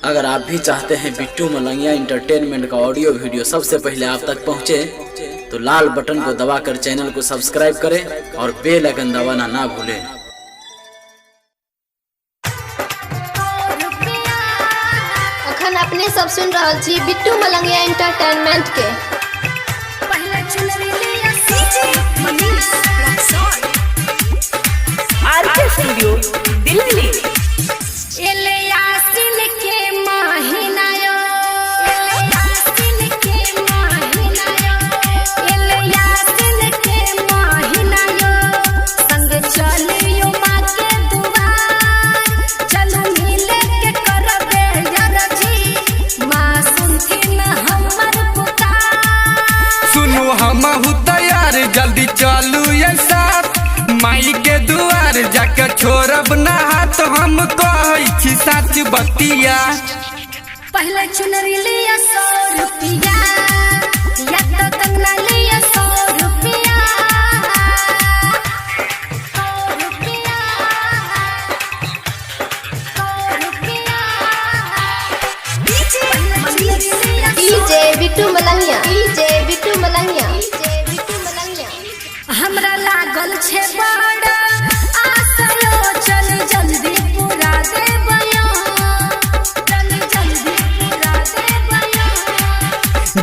अगर आप भी चाहते हैं बिट्टू मलंगिया इंटरटेनमेंट का ऑडियो वीडियो सबसे पहले आप तक पहुंचे, तो लाल बटन को दबाकर चैनल को सब्सक्राइब करें और बेल आइकन दबाना ना भूलें। अखन अपने सब सुन रहल छी बिट्टू मलंगिया इंटरटेनमेंट के। RK studio Delhi. हमहू तैयार जल्दी चलू ये साथ माई के दुआर जाके छोड़ब ना हाथ हम कहै छी सच बतिया। पहले चुनरी लिया 100 रुपया या तो कंगना लिया 100 रुपया। 100 रुपया 100 रुपया। DJ Bittu Malangiya, DJ Bittu Malangiya. हमरा लागल छे बड़ा आसलो, चल जल्दी पूरा देबयो, चल जल्दी पूरा देबयो।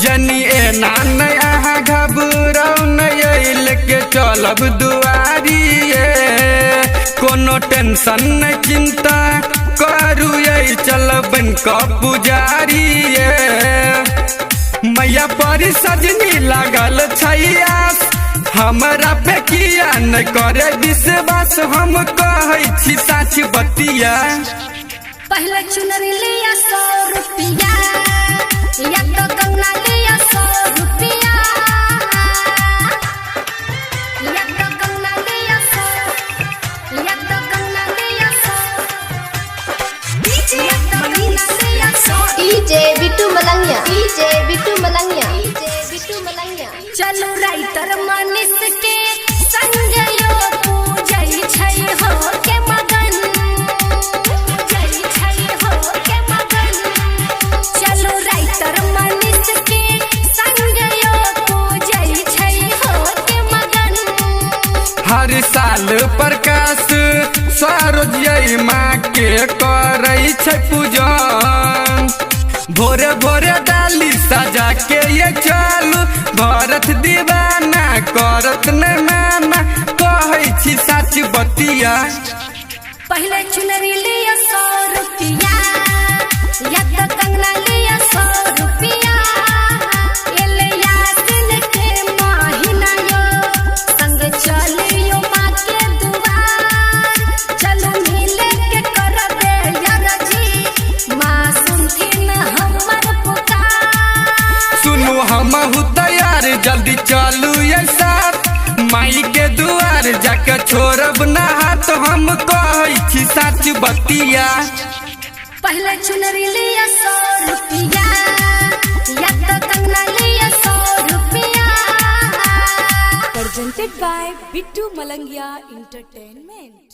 जनी एना नहीं अहाँ घबराउ नहीं लेके चलब दुआरी कोनो टेंशन नहीं चिंता करू ये चलब का पुजारी मैया पर सजनी लागल छैयास हमरा पे किया न करे विश्वास हम कहै छी सच बतिया। पहले चुनरी लिया 100 रुपया या तो कंगना लिया 100 रुपया, या तो कंगना लिया 100, या तो कंगना लिया 100, या तो कंगना लिया 100। DJ Bittu Malangiya, DJ Bittu Malangiya, DJ Bittu Malangiya. चलो राइटर मनीष के संग यो पूजै छै हो के मगन, पूजै छै हो के मगन। चलो राइटर मनीष के संग यो पूजै छै हो के मगन। हर साल प्रकाश सरोज माँ के करै छै पूजन भोरे भोरे डाली सजा के ये चलू भरत दीवाना करत नाना कहै छी सच बतिया। पहले चुनरी लिया 100 रुपया या तो कंगना लिया 100 रुपया। एले यासिन के महीना यो संग चलियो माँ के दुआर, चलो मिले के करबे यरजी माँ सुनथिन हमर पुकार। सुनू हमहू तैयार जल्दी चलू ये साथ माई के दुआर जाके छोड़ब ना हाथ हम कहै छी सच बतिया। पहले चुनरी लिया 100 रुपया या तो कंगना लिया 100 रुपया। Presented by Bittu Malangiya Entertainment।